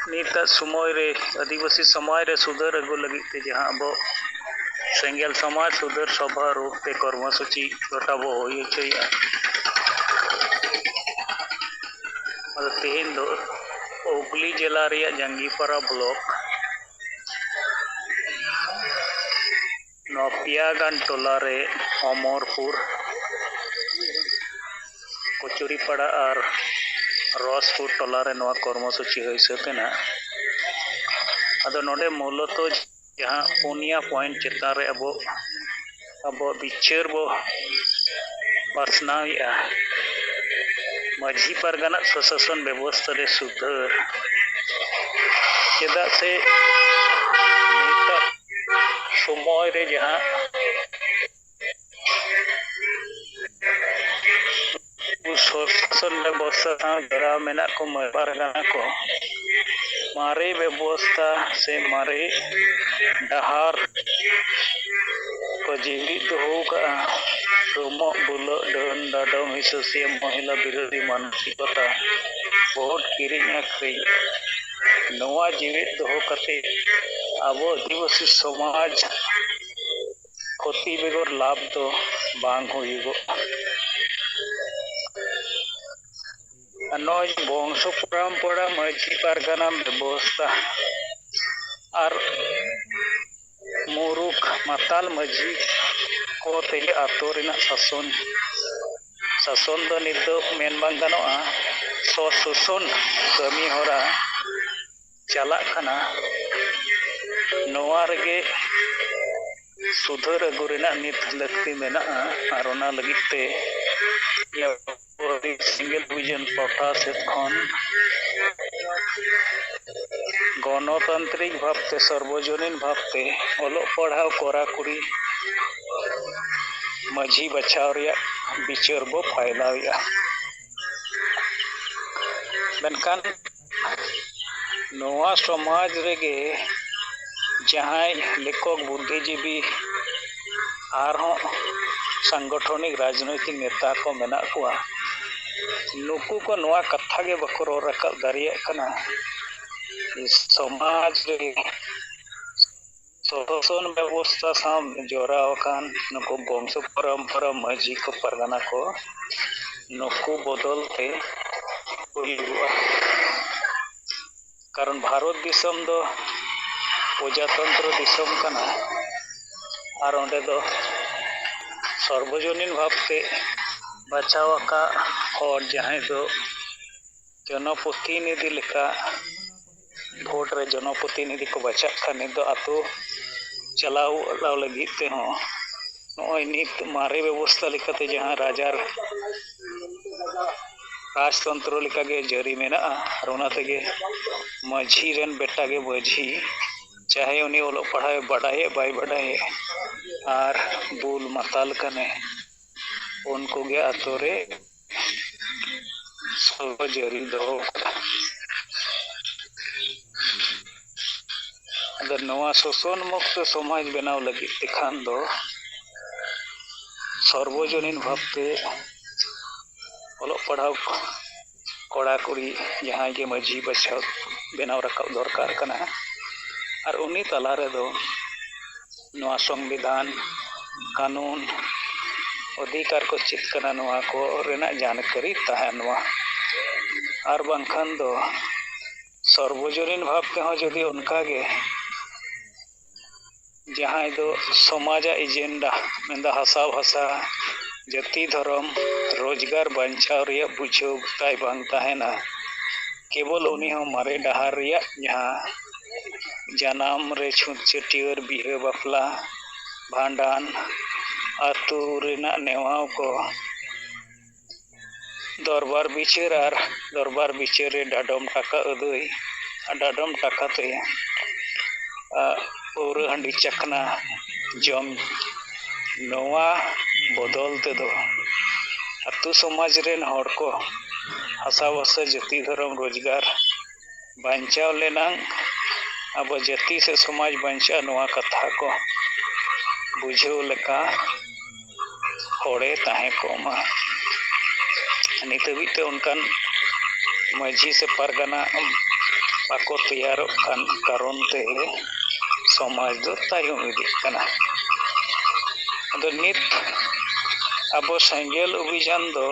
नीता समय रे आदिवासी समाज रे सुधार अगु लगी ते जहां अब सेंगेल समाज सुधार सभा रूपते कर्मसूची गोटा बो होई होचैया तेहेन दो हुगली जिला रिया जंगीपारा ब्लॉक नोपियागान टोला रे अमरपुर कचुरीपाड़ा और रसपुर टोला रे नवा कर्मसूची होई सतेना अदो नोडे मूलत जहां पुनिया पॉइंट चेतान रे अब विचार बो पासनाया माझी पारगाना प्रशासन व्यवस्था रे सुधार चेदा से निता समय रे जहां शासन व्यवस्था जरा मेना को पारगाना को मारे व्यवस्था से मारे डहार को जीवित होगा रोमो बुलो डन डाडम हिसोसिया महिला विरोधी मानसिकता वोट किरिंग आखिरी नवा जीवित हो कते अब आदिवासी समाज क्षति बेगर लाभ तो बांग होइगो नय वंश परंपरा माझी पारगाना व्यवस्था और मुरुख माताल माझी को तेले आतो रेना शासन दो नित मेन बांग गानोआ शासन कमी होरा चला खाना नोआ रेगे सुधार अगु रेना नित लगती मेना और ओना लगिते सिंगल विजन पटा से खन गणतांत्रिक भावते सर्वजनीन भावते ओलो पढ़ाव कोरा कुड़ी माझी बचाव रिया विचार बो फायदा मेनकान नोआ समाज रेगे जहां लेखक बुद्धिजीवी और सांगठनिक राजनैतिक नेता को मेना कुआ नुकु को नोआ कथा के बको रोड रखा दारिया कना समाज रे शासन व्यवस्था साम जोरावकान नुकु वंश परंपरा माझी को परगना को नुकु बदलते हुआ कारण भारत दिसम दो प्रजातंत्र दिसम कना और ओंडे दो सर्वजनीन भावते बचावका और जहां दो जनप्रतिनिधि लेका भोट रे जनप्रतिनिधि को बचा खाने दो आतो चलाव लगी ते हो नय नित मारे व्यवस्था लेकाते जहां राजार राजतंत्र लेका गे जरी मेना और ओना तेगे माझी रेन बेटा गे माझी चाहे उनी ओलो पढ़ाए बड़ाए बाय बड़ाए और बुल माताल कने उनको गे आतो रे सब जरी दो अगर नवा शोषण मुक्त समाज बनाव लगी खान दो सर्वजनीन भावते ओलो पढ़ाव कोड़ा कुड़ी जहां के माझी बचाव बनाव रखा दरकार कना और उनी तला रे दो नवा संविधान कानून अधिकार को चित करना नवा को रेना जानकारी तहनवा और बांखान दो सर्वजनीन भाव ते हो जदि उनका गे जहां दो समाज एजेंडा मेंदा हसा भाषा जाति धर्म रोजगार बंचाव रिया बुझाव ताई बांग तहना केवल उनी हो मारे डहार रिया जहां जनाम रे छुत छटियर बिहे बापला भांडान आतु रेना नेवाव को दरबार बिचार रे डाडम टाका अदय डाडम टाका ते पौर हंडी चखना जम नवा बदल ते दो आतु समाज रेन हर को हसा भसा जाति धर्म रोजगार बंचाव लेना अब जाति से समाज बंचा नवा कथा को बुझाव लेका होड़े ताहे कोमा नित बीते उनकान माझी से परगना बाको तैयारोग कान कारण ते समाज दो तायम इदिग कना। आदो नित अब सेंगेल अभियान दो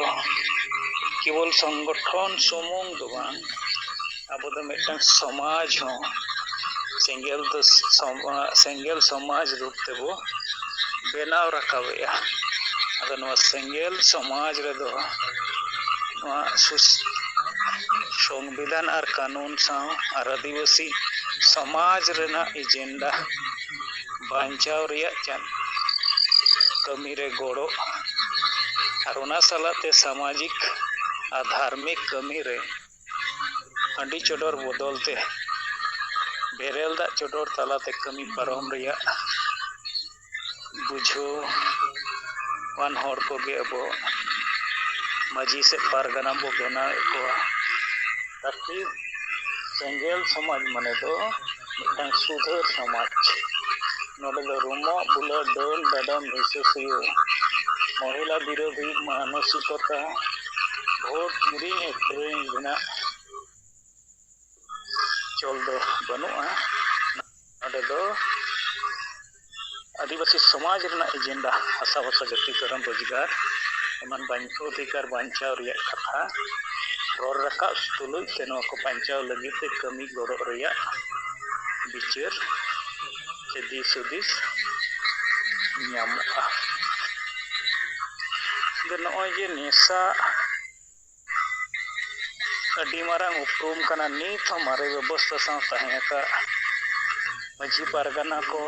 केवल संगठन सुमुंग दो बांग अब दो मिटन समाज हो सेंगेल समाज रूप तेबो बेनाव रकाबेया। आदो नवा सेंगेल समाज रे दो नवा संविधान और कानून साव और आदिवासी समाज रेना एजेंडा बांचाव रिया चान कमी रे गोड़ो और उना सालाते सामाजिक और धार्मिक कमी रे अंडी चोडोर बदलते बेरेल दा चोडोर तलाते कमी पारम रिया बुझो वान हर को गे अब माजी से पारगना बो बेना को ताकि सेंगेल समाज माने दो मिटन सुधर समाज नोडे दो रुमो बुला डोल दाडम हिसुसियो महिला विरोधी मानसिकता भोट किरिंग एक्रिंग बिना चल दो बनुआ नोडे दो आदिवासी समाज रेना एजेंडा आशा भाषा जाति धर्म रोजगार एमन अधिकार बांचाव रिया कथा रोर रका तुलुज ते नवा को बांचाव लगी ते कमी गड़ो रिया बिचार से दिस हुदिस ᱧᱟᱢᱚᱜᱼᱟ। नॉय जे नेसा अडी मारांग उपरूम कना नीत मारे व्यवस्था साव तहेका माजी पारगना को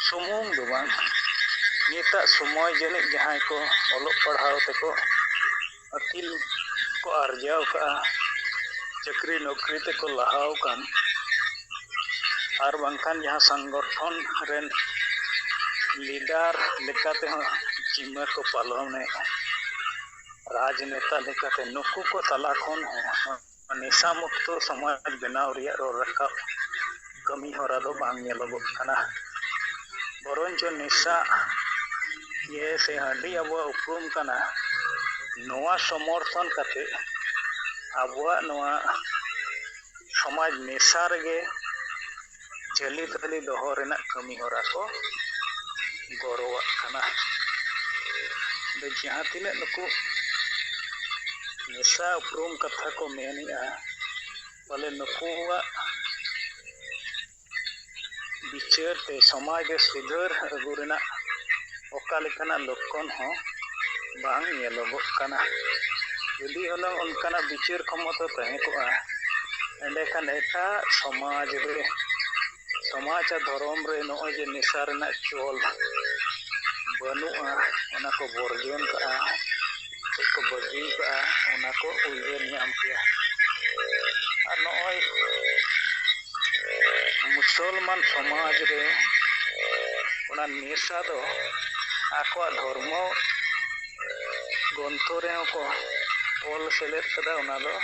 सुमुंग दो बांग नीता समय जने जहां को ओलोग पढ़ाव तेको अकिल को आर्जाव का चक्री नौकरी तेको लहाव कान और बांखान जहां संगठन रेन लीडर लेकाते हो जिम्मा को पालने राजनेता लेकाते नुकु को तला खन हो निशा मुक्त समाज बनाव रिया रोर रखा कमी होरा दो बांग नेलोगोग कना बरंच निशा ये से हडी अब उपरूम कना नोआ समर्थन कते अबुआ नोआ समाज निशा रेगे जली तली दोहो रेना कमी होरा को गौरव कना जहाँ तीन नुकु निशा उपरूम कथा को मेनिया बोले नुकुआ विचार ते समाज सुधर अगु रेना ओका लेकाना लक्षण हो बांग नेलोगोग कना यदि हलंग उनकाना विचार क्षमता तहे कोआ एंडेखान एटा समाज रे समाज धर्म रे नॉय जे निशा रेना चोल बनुआ ओना को बर्जन का को बगी का ओना को उइहर ᱧᱟᱢ किया और नॉय मुसलमान समाज रे ओना निशा दो आको धर्म ग्रंथ रे को ऑल सेलेक्ट कदा ओना दो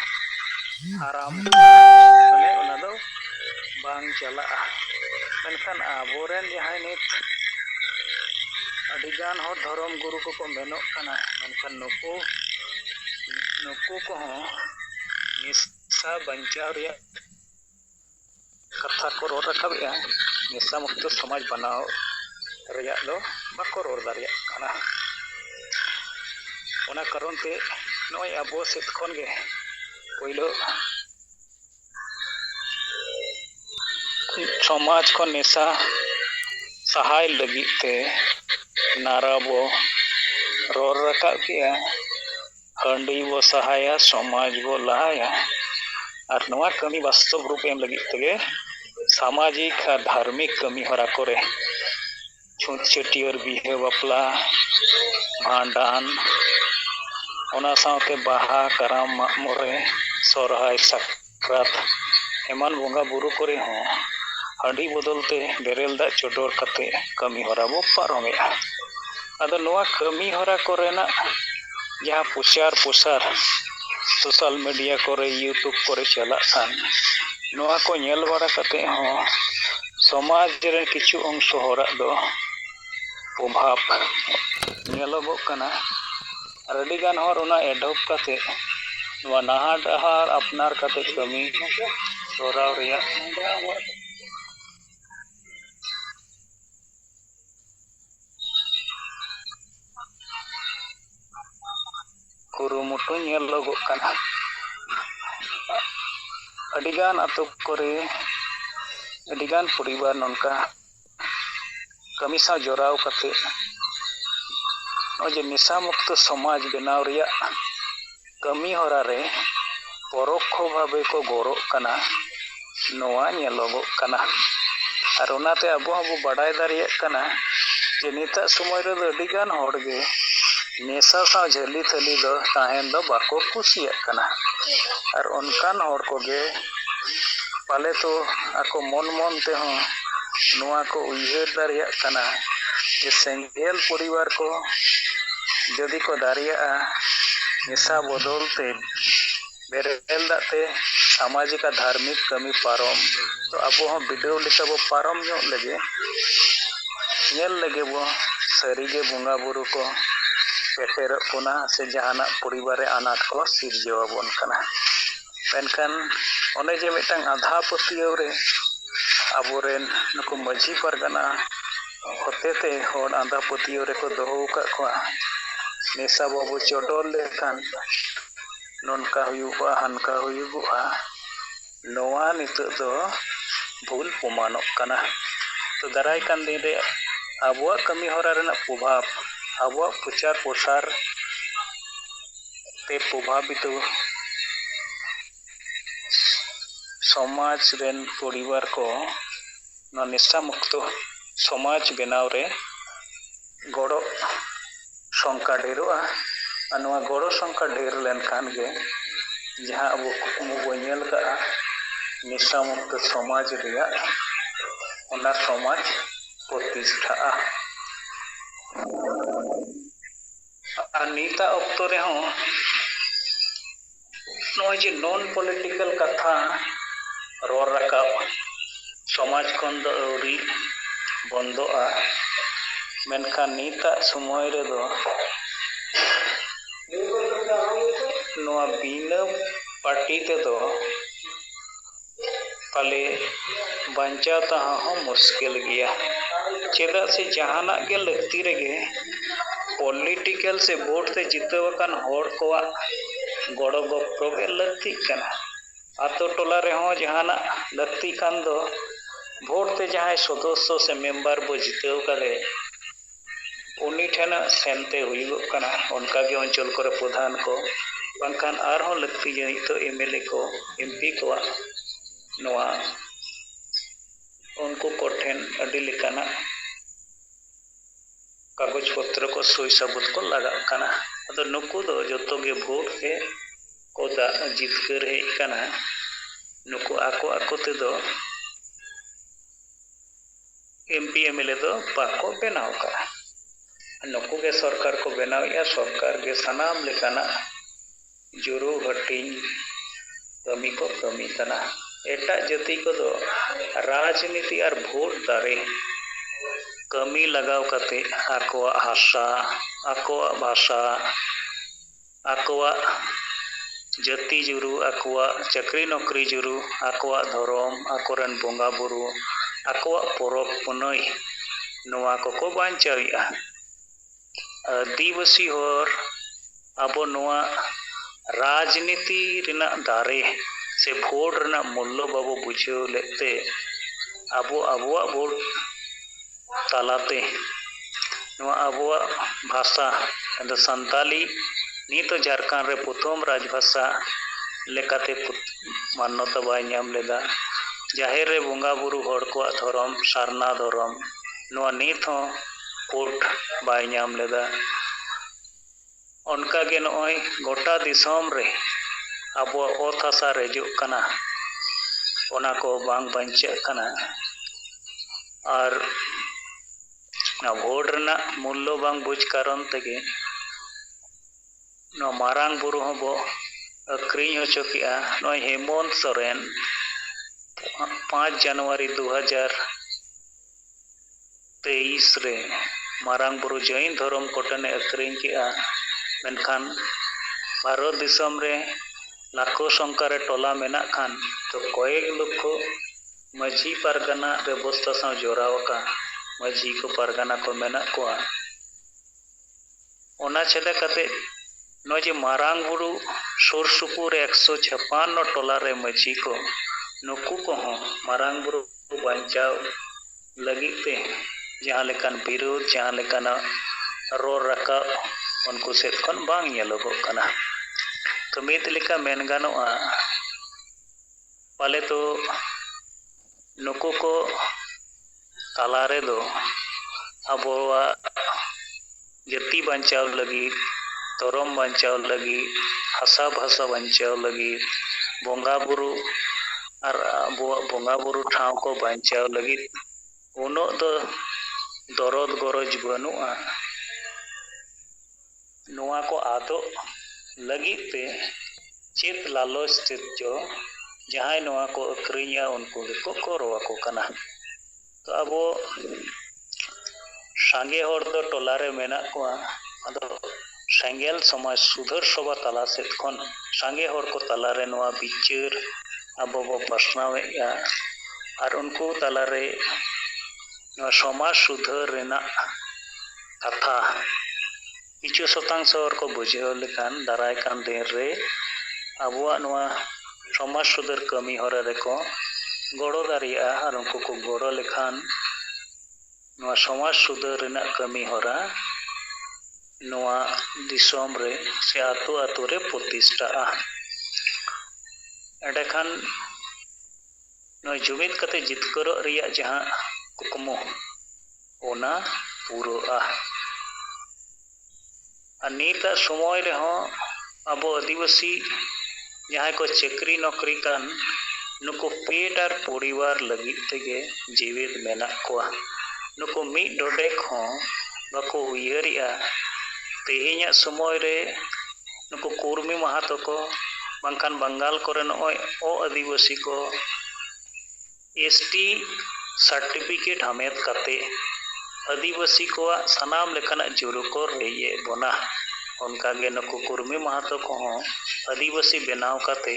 आराम माने ओना दो बांग चला मेनखान आबोरेन जहां नित अडिगान हो धर्म गुरु को मेनो कना मेनखान नुकु को हो निशा बंचाव रिया कथा को रोड रखा निशा मुक्त समाज बनाव रिया दो बाको रोड दारिया कना ओना कारण ते नॉय अबो सेत खन गे पहिलो समाज को निशा सहाय लगी ते नारा बो रोर रखा किया हंडी बो सहाया समाज बो लहाया और नवा कमी वास्तव रूप एम लगी तेगे सामाजिक और धार्मिक कमी हरा करे छूत छटियर बिहे बापला भांडान ओना सावते बाहा कराम मागमोरे सोरहाय साक्रात एमान बोंगा बुरु करे हो हंडी बदलते बेरेल दा चोडोर कते कमी हरा बो पारमेया आदो नवा कमी हरा कोरेना जहाँ प्रचार प्रसार सोशल मीडिया करे यूट्यूब करे चला खान नवा को नेल बारा कते हो समाज रे किछु अंश हरा दो प्रभाव नेलोगोग कना और अडिगान हर ओना एडॉप्ट कते नवा नहा डहार अपनार कते कमी ᱡᱚᱨᱟᱣ ᱨᱮᱭᱟᱜ ᱠᱩᱨᱩᱢᱩᱴᱩ ᱧᱮᱞᱚᱜᱚᱜ ᱠᱟᱱᱟ᱾ ᱟᱹᱰᱤᱜᱟᱱ ᱟᱛᱳ ᱠᱚᱨᱮ ᱟᱹᱰᱤᱜᱟन ᱯᱚᱨᱤᱵᱟᱨ ᱱᱚᱝᱠᱟ ᱠᱟᱹᱢᱤ ᱥᱟᱶ ᱡᱚᱲᱟᱣ ᱠᱟᱛᱮ ᱱᱚᱜᱼᱚᱭ ᱡᱮ ᱱᱮᱥᱟ ᱢᱩᱠᱛᱚ ᱥᱚᱢᱟᱡᱽ ᱵᱮᱱᱟᱣ ᱨᱮᱭᱟᱜ ᱠᱟᱹᱢᱤ ᱦᱚᱨᱟ ᱨᱮ ᱯᱚᱨᱚᱠᱠᱷᱚ ᱵᱷᱟᱵᱮ ᱠᱚ ᱜᱚᱲᱚᱜ ᱠᱟᱱᱟ, ᱱᱚᱣᱟ ᱧᱮᱞᱚᱜᱚᱜ ᱠᱟᱱᱟ᱾ ᱟᱨ ᱚᱱᱟᱛᱮ ᱟᱵᱚ ᱦᱚᱸᱵᱚ ᱵᱟᱰᱟᱭ ᱫᱟᱲᱮᱭᱟᱜ ᱠᱟᱱᱟ ᱡᱮ ᱱᱤᱛᱟᱜ ᱥᱚᱢᱚᱭ ᱨᱮᱫᱚ ᱟᱹᱰᱤᱜᱟᱱ ᱦᱚᱲᱜᱮ ᱱᱮᱥᱟ ᱥᱟᱶ ᱡᱷᱟᱹᱞᱤ ᱛᱷᱟᱹᱞᱤ ᱫᱚ ᱛᱟᱦᱮᱱ ᱫᱚ ᱵᱟᱠᱚ ᱠᱩᱥᱤᱭᱟᱜ ᱠᱟᱱᱟ᱾ ᱟᱨ ᱚᱱᱠᱟᱱ ᱦᱚᱲ ᱠᱚᱜᱮ ᱯᱟᱞᱮ ᱛᱚ ᱟᱠᱚ ᱢᱚᱱ ᱛᱮᱦᱚᱸ ᱱᱚᱣᱟ ᱠᱚ ᱩᱭᱦᱟᱹᱨ ᱫᱟᱲᱮᱭᱟᱜ ᱠᱟᱱᱟ ᱡᱮ ᱥᱮᱸᱜᱮᱞ ᱯᱚᱨᱤᱵᱟᱨ ᱠᱚ ᱡᱩᱫᱤ ᱠᱚ ᱫᱟᱲᱮᱭᱟᱜᱼᱟ ᱱᱮᱥᱟ ᱵᱚᱫᱚᱞ ᱛᱮ ᱵᱮᱨᱮᱞ ᱫᱟᱜ ᱛᱮ ᱥᱟᱢᱟᱡᱤᱠ ᱟᱨ ᱫᱷᱟᱨᱢᱤᱠ ᱠᱟᱹᱢᱤ ᱯᱟᱨᱚᱢ ᱛᱚ ᱟᱵᱚ ᱦᱚᱸ ᱵᱤᱰᱟᱹᱣ ᱞᱮᱠᱟ ᱵᱚ ᱯᱟᱨᱚᱢ ᱧᱚᱜ ᱞᱮᱜᱮ, ᱧᱮᱞ ᱞᱮᱜᱮ ᱵᱚ ᱥᱟᱹᱨᱤᱜᱮ ᱵᱚᱸᱜᱟ ᱵᱩᱨᱩ ᱠᱚ ᱯᱮᱴᱮᱨᱚᱜ ᱵᱚᱱᱟ ᱥᱮ ᱡᱟᱦᱟᱱᱟᱜ ᱯᱚᱨᱤᱵᱟᱨ ᱨᱮ ᱟᱱᱟᱴ ᱠᱚ ᱥᱤᱨᱡᱟᱹᱣ ᱟᱵᱚᱱ ᱠᱟᱱᱟ᱾ ᱢᱮᱱᱠᱷᱟᱱ ᱚᱱᱮ ᱡᱮ ᱢᱤᱫᱴᱟᱝ ᱟᱸᱫᱷᱟ ᱯᱟᱹᱛᱭᱟᱹᱣ ᱨᱮ ᱟᱵᱚᱨᱮᱱ ᱱᱩᱠᱩ ᱢᱟᱺᱡᱷᱤ ᱯᱟᱨᱜᱟᱱᱟ ᱦᱚᱛᱮᱛᱮ ᱦᱚᱲ ᱟᱸᱫᱷᱟ ᱯᱟᱹᱛᱭᱟᱹᱣ ᱨᱮᱠᱚ ᱫᱚᱦᱚ ᱟᱠᱟᱫ ᱠᱚᱣᱟ, ᱱᱮᱥᱟ ᱵᱟᱵᱚ ᱪᱚᱰᱚᱨ ᱞᱮᱠᱷᱟᱱ ᱱᱚᱝᱠᱟ ᱦᱩᱭᱩᱜᱼᱟ ᱦᱟᱱᱠᱟ ᱦᱩᱭᱩᱜᱚᱜᱼᱟ, ᱱᱚᱣᱟ ᱱᱤᱛᱚᱜ ᱫᱚ ᱵᱷᱩᱞ ᱯᱨᱚᱢᱟᱱᱚᱜ ᱠᱟᱱᱟ᱾ ᱛᱚ ᱫᱟᱨᱟᱭ ᱠᱟᱱ ᱫᱤᱱ ᱨᱮ ᱟᱵᱚᱣᱟᱜ ᱠᱟᱹᱢᱤ ᱦᱚᱨᱟ ᱨᱮᱱᱟᱜ ᱯᱨᱚᱵᱷᱟᱵᱽ, ᱟᱵᱚᱣᱟᱜ ᱯᱨᱚᱪᱟᱨ ᱯᱨᱚᱥᱟᱨ ᱛᱮ ᱯᱨᱚᱵᱷᱟᱵᱤᱛᱚ ᱥᱚᱢᱟᱡᱽ ᱨᱮᱱ ᱯᱚᱨᱤᱵᱟᱨ ko ᱱᱚᱣᱟ ᱱᱮᱥᱟ ᱢᱩᱠᱛᱚ ᱥᱚᱢᱟᱡᱽ ᱵᱮᱱᱟᱣ ᱨᱮ ᱜᱚᱲᱚ ᱥᱚᱝখ্যᱟ ᱰᱷᱮᱨᱚᱜᱼᱟ᱾ ᱟᱨ ᱱᱚᱣᱟ ᱜᱚᱲᱚ ᱥᱚᱝখ্যᱟ ᱰᱷᱮᱨ ᱞᱮᱱᱠᱷᱟᱱ ᱜᱮ ᱡᱟᱦᱟᱸ ᱟᱵᱚ ᱠᱩᱠᱢᱩ ᱵᱚᱱ ᱧᱮᱞ ᱠᱟᱜᱼᱟ ᱱᱮᱥᱟ ᱢᱩᱠᱛᱚ ᱥᱚᱢᱟᱡᱽ ᱨᱮᱭᱟᱜ, ᱚᱱᱟ ᱥᱚᱢᱟᱡᱽ ᱯᱨᱚᱛᱤᱥᱴᱷᱟᱜᱼᱟ᱾ ᱟᱨ ᱱᱤᱛᱟᱜ ᱚᱠᱛᱚ ᱨᱮᱦᱚᱸ ᱱᱚᱜᱼᱚᱭ ᱡᱮ ᱱᱚᱱ ᱯᱚᱞᱤᱴᱤᱠᱮᱞ ᱠᱟᱛᱷᱟ ᱨᱚᱲ ᱨᱟᱠᱟᱵ ᱥᱚᱢᱟᱡᱽ ᱠᱷᱚᱱ ᱫᱚ ᱟᱹᱣᱨᱤ ᱵᱚᱱᱫᱚᱜᱼᱟ, ᱢᱮᱱᱠᱷᱟᱱ ᱱᱤᱛᱟᱜ ᱥᱚᱢᱚᱭ ᱨᱮᱫᱚ ᱱᱚᱣᱟ ᱵᱤᱱᱟᱹ ᱯᱟᱨᱴᱤ ᱛᱮᱫᱚ ᱯᱟᱞᱮ ᱵᱟᱧᱪᱟᱣ ᱛᱟᱦᱮᱸ ᱦᱚᱸ ᱢᱩᱥᱠᱤᱞ ᱜᱮᱭᱟ᱾ ᱪᱮᱫᱟᱜ ᱥᱮ ᱡᱟᱦᱟᱱᱟᱜ ᱜᱮ ᱞᱟᱹᱠᱛᱤ ᱨᱮᱜᱮ ᱯᱚᱞᱤᱴᱤᱠᱮᱞ ᱥᱮ ᱵᱷᱳᱴ ᱛᱮ ᱡᱤᱛᱟᱹᱣ ᱟᱠᱟᱱ ᱦᱚᱲ ᱠᱚᱣᱟᱜ ᱜᱚᱲᱚ ᱜᱚᱯᱚᱲᱚ ᱜᱮ ᱞᱟᱹᱠᱛᱤᱜ ᱠᱟᱱᱟ᱾ ᱟᱛᱳ ᱴᱚᱞᱟ ᱨᱮᱦᱚᱸ ᱡᱟᱦᱟᱱᱟᱜ ᱞᱟᱹᱠᱛᱤ ᱠᱷᱟᱱ ᱫᱚ ᱵᱷᱳᱴ ᱛᱮ ᱡᱟᱦᱟᱸᱭ ᱥᱚᱫᱚᱥᱥᱚ ᱥᱮ ᱢᱮᱢᱵᱟᱨ ᱵᱚ ᱡᱤᱛᱟᱹᱣ ᱠᱟᱫᱮ ᱩᱱᱤ ᱴᱷᱮᱱ ᱥᱮᱱᱛᱮ ᱦᱩᱭᱩᱜᱚᱜ ᱠᱟᱱᱟ᱾ ᱚᱱᱠᱟᱜᱮ ᱚᱧᱪᱚᱞ ᱠᱚᱨᱮ ᱯᱨᱚᱫᱷᱟᱱ ᱠᱚ ᱵᱟᱝᱠᱷᱟᱱ ᱟᱨᱦᱚᱸ ᱞᱟᱹᱠᱛᱤ ᱡᱟᱹᱱᱤᱡ ᱛᱚ MLA ᱠᱚ MP ᱠᱚᱣᱟᱜ ᱱᱚᱣᱟ ᱩᱱᱠᱩ ᱠᱚᱴᱷᱮᱱ ᱟᱹᱰᱤ ᱞᱮᱠᱟᱱᱟᱜ ᱠᱟᱜᱚᱡᱽ ᱯᱚᱛᱨᱚ ᱠᱚ ᱥᱳᱭ ᱥᱟᱵᱩᱛ ᱠᱚ ᱞᱟᱜᱟᱜ ᱠᱟᱱᱟ᱾ ᱟᱫᱚ ᱱᱩᱠᱩ ᱫᱚ ᱡᱚᱛᱚ ᱜᱮ ᱵᱷᱳᱴ ᱛᱮ ᱠᱚ ᱡᱤᱛᱠᱟᱹᱨ ᱦᱮᱡ ᱠᱟᱱᱟ᱾ ᱱᱩᱠᱩ ᱟᱠᱚ ᱛᱮᱫᱚ MP MLA ᱫᱚ ᱵᱟᱠᱚ ᱵᱮᱱᱟᱣ ᱠᱟᱜᱼᱟ᱾ ᱱᱩᱠᱩ ᱜᱮ ᱥᱚᱨᱠᱟᱨ ᱠᱚ ᱵᱮᱱᱟᱣᱮᱜᱼᱟ, ᱥᱚᱨᱠᱟᱨ ᱜᱮ ᱥᱟᱱᱟᱢ ᱞᱮᱠᱟᱱᱟᱜ ᱡᱩᱨᱩ ᱦᱟᱹᱴᱤᱧ ᱠᱟᱹᱢᱤ ᱠᱚ ᱠᱟᱹᱢᱤ ᱠᱟᱱᱟ᱾ ᱮᱴᱟᱜ ᱡᱟᱹᱛᱤ ᱠᱚᱫᱚ ᱨᱟᱡᱽᱱᱤᱛᱤ ᱟᱨ ᱵᱷᱳᱴ ᱫᱟᱨᱮ ᱠᱟᱹᱢᱤ ᱞᱟᱜᱟᱣ ᱠᱟᱛᱮ ᱟᱠᱚᱣᱟᱜ ᱦᱟᱥᱟ, ᱟᱠᱚᱣᱟᱜ ᱵᱷᱟষᱟ, ᱟᱠᱚᱣᱟᱜ ᱡᱟᱹᱛᱤ ᱡᱩᱨᱩ, ᱟᱠᱚᱣᱟᱜ ᱪᱟᱹᱠᱨᱤ ᱱᱚᱠᱨᱤ ᱡᱩᱨᱩ, ᱟᱠᱚᱣᱟᱜ ᱫᱷᱚᱨᱚᱢ, ᱟᱠᱚᱨᱮᱱ ᱵᱚᱸᱜᱟ ᱵᱩᱨᱩ, ᱟᱠᱚᱣᱟᱜ ᱯᱚᱨᱚᱵᱽ ᱯᱩᱱᱟᱹᱭ ᱱᱚᱣᱟ ᱠᱚᱠᱚ ᱵᱟᱧᱪᱟᱣᱮᱜᱼᱟ᱾ ᱟᱹᱫᱤᱵᱟᱹᱥᱤ ᱦᱚᱲ ᱟᱵᱚ ᱱᱚᱣᱟ ᱨᱟᱡᱽᱱᱤᱛᱤ ᱨᱮᱱᱟᱜ ᱫᱟᱨᱮ ᱥᱮ ᱵᱷᱳᱴ ᱨᱮᱱᱟᱜ ᱢᱩᱞᱞᱚ ᱵᱟᱵᱚ ᱵᱩᱡᱷᱟᱹᱣ ᱞᱮᱫ ᱛᱮ ᱟᱵᱚᱣᱟᱜ ᱵᱷᱳᱴ ᱛᱟᱞᱟᱛᱮ ᱱᱚᱣᱟ ᱟᱵᱚᱣᱟᱜ ᱵᱷᱟষᱟ ᱫᱚ ᱥᱟᱱᱛᱟᱞᱤ ᱱᱤᱛᱚᱜ ᱡᱷᱟᱲᱠᱷᱚᱸᱰ ᱨᱮ ᱯᱨᱚᱛᱷᱚᱢ ᱨᱟᱡᱽ ᱵᱷᱟষᱟ ᱞᱮᱠᱟᱛᱮ ᱢᱟᱱᱱᱚᱛᱟ ᱵᱟᱭ ᱧᱟᱢ ᱞᱮᱫᱟ᱾ ᱡᱟᱦᱮᱨ ᱨᱮ ᱵᱚᱸᱜᱟ ᱵᱩᱨᱩ ᱦᱚᱲ ᱠᱚᱣᱟᱜ ᱫᱷᱚᱨᱚᱢ ᱥᱟᱨᱱᱟ ᱫᱷᱚᱨᱚᱢ ᱱᱚᱣᱟ ᱱᱤᱛ ᱦᱚᱸ ᱠᱳᱨᱴ ᱵᱟᱭ ᱧᱟᱢ ᱞᱮᱫᱟ᱾ ᱚᱱᱠᱟᱜᱮ ᱱᱚᱜᱼᱚᱭ ᱜᱚᱴᱟ ᱫᱤᱥᱚᱢ ᱨᱮ ᱟᱵᱚᱣᱟᱜ ᱚᱛ ᱦᱟᱥᱟ ᱨᱮᱡᱚᱜ ᱠᱟᱱᱟ, ᱚᱱᱟ ᱠᱚ ᱵᱟᱝ ᱵᱟᱧᱪᱟᱜ ᱠᱟᱱᱟ᱾ ᱟᱨ ᱵᱷᱳᱴ ᱨᱮᱱᱟᱜ ᱢᱩᱞᱞᱚ ᱵᱟᱝ ᱵᱩᱡᱽ ᱠᱟᱨᱚᱱ ᱛᱮᱜᱮ ᱱᱚᱣᱟ ᱢᱟᱨᱟᱝ ᱵᱩᱨᱩ ᱦᱚᱸᱵᱚ ᱟᱹᱠᱷᱨᱤᱧ ᱦᱚᱪᱚ ᱠᱮᱜᱼᱟ᱾ ᱱᱚᱜᱼᱚᱭ ᱦᱮᱢᱚᱱᱛ ᱥᱚᱨᱮᱱ 5 ᱡᱟᱱᱩᱣᱟᱨᱤ 2023 ᱨᱮ ᱢᱟᱨᱟᱝ ᱵᱩᱨᱩ ᱡᱚᱭᱱ ᱫᱷᱚᱨᱚᱢ ᱠᱚᱴᱷᱮᱱᱮ ᱟᱹᱠᱷᱨᱤᱧ ᱠᱮᱜᱼᱟ᱾ ᱢᱮᱱᱠᱷᱟन ᱵᱷᱟᱨᱚᱛ ᱫᱤᱥᱚᱢ ᱨᱮ लाखों संख्या रे टोला मेना खान तो कयेक लक्ष्य माझी पारगाना व्यवस्था साव जोरावका माझी को पारगाना को मेना कोआ ओना छेदा कते नजे मारांग बुरु सुर सुपुर 156 टोला रे माझी को नुकु को हो मारांग बुरु बांचाव लगिते जहाँ लेकान विरोध जहाँ लेकान रोर रका उनको सेट खन बांग येलोगो कना तो मित लेका मेन गानोआ पाले तो नुकु को तालारे दो अबोवा जति बांचाव लगी तोरम बांचाव लगी हसा भाषा बांचाव लगी बोंगा बुरु और अबोवा बोंगा बुरु ठाव को बांचाव लगी उनो दो दरद गरज बनुआ नुआ को आदो लगी पे चेत लालच चेत जो जहां नुआ को अक्रिया उनको को करवा को कना तो अबो सांगे हर दो टोला रे मेना को अदो सेंगेल समाज सुधर सभा तला सेत खन सांगे हर को तला रे नुआ बिचार अबो बो प्रश्नवेया और उनको तला रे समाज सुधर रेना कथा किछु शतांश को बुझाव लेखान दाराय कान दिन रे अबुआ नुआ समाज सुधर कमी हरा रेको गड़ो दारिया और उनको को गड़ो लेखान नुआ समाज सुधर रेना कमी हरा नुआ दिसोम रे से आतु आतु रे प्रतिष्ठा एडेखान नुआ जुमित कते जितकर रिया जहां कुकमो ओना पूरो नीता समय रहो अब आदिवासी जहाँ को चाकरी नौकरी कान नुको पेट और परिवार लगी तेगे जीवित मेना कोआ नुको मिट डोडेक हो बाको उयरिया तेहेኛ समय रे नुको कुर्मी महातो को बांखान बंगाल करे नय ओ आदिवासी को एसटी सर्टिफिकेट हमेत कते आदिवासी को सनाम लेखना जुरु को रेये बना उनका गे नुकु कुर्मी महातो को आदिवासी बनाव कते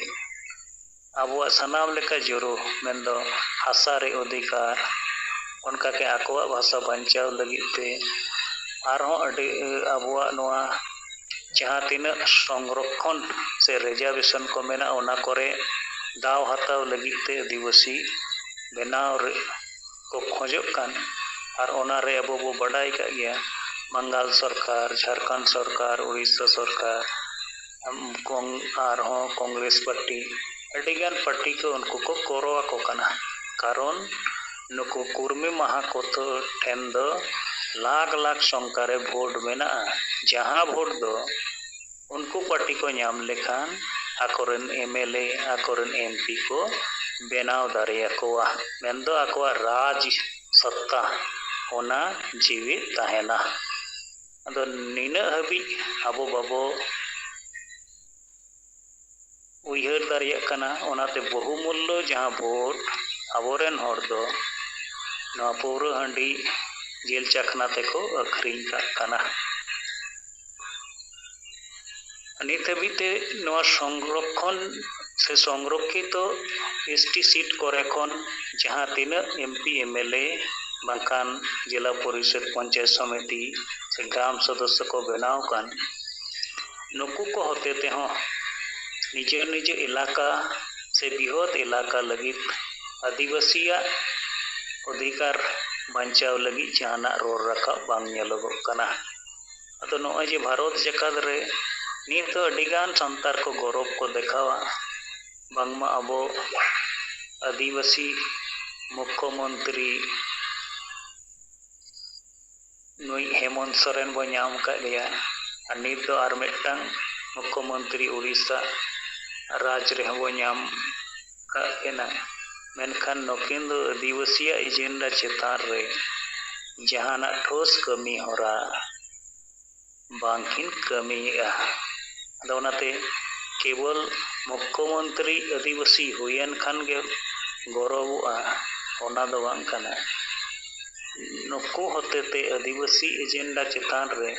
अब सनाम लेका जुरु मेंदो हासा रे अधिकार उनका के आकोआ भाषा बचाव लगिते आरो अब जहाँ तीन संरक्षण से रिजर्वेशन को मेना ओना करे दाव हताव लगिते आदिवासी बनाव को खोजो कान और ओना रे अब बो बड़ाई का गया बंगाल सरकार झारखंड सरकार उड़ीसा सरकार कांग्रेस पार्टी अडिगान पार्टी को उनको को कोरोआ को कना कारण नुको कुर्मी महा को तो ठेन दो लाख लाख संकारे वोट मेना जहां वोट दो उनको पार्टी को नाम लेखान आकोरन एमएलए आकोरन एमपी को बेनाव दारिया कोआ मेंदो आकोआ राज सत्ता ओना जीवित ताहेना अदो निना हबी अबो बाबो उयहर दारिया कना ओनाते बहुमूल्य जहां वोट अबोरेन हर दो नवा पौरा हंडी जेल चखना तेको अखरिंग कना नित हबीते नवा संरक्षण से संरक्षित एसटी सीट करे खन जहां तीन एमपी एमएलए बांकान जिला परिषद पंचायत समिति से ग्राम सदस्य को बनाव कान नुकु को होते ते हो निजे निजे इलाका से बृहत इलाका लगी आदिवासी अधिकार बचाव लगी जहाना रोर रखा बांग नेलोगो कना अतो नोय जे भारत जकात रे नित अडिगान संतार को गौरव को देखावा बांगमा अबो आदिवासी मुख्यमंत्री नुई हेमंत सोरेन बो नाम का लिया और नित दो आर मिटटांग मुख्यमंत्री उड़ीसा राज रे बो नाम का केना मेनखान नोकिन दो आदिवासी एजेंडा चेतान रे जहाना ठोस कमी होरा बांकिन कमी अदोनाते केवल मुख्यमंत्री आदिवासी हुयन खान गे गौरवआ ओना दो बांग कना नुकु होतेते आदिवासी एजेंडा चेतान रे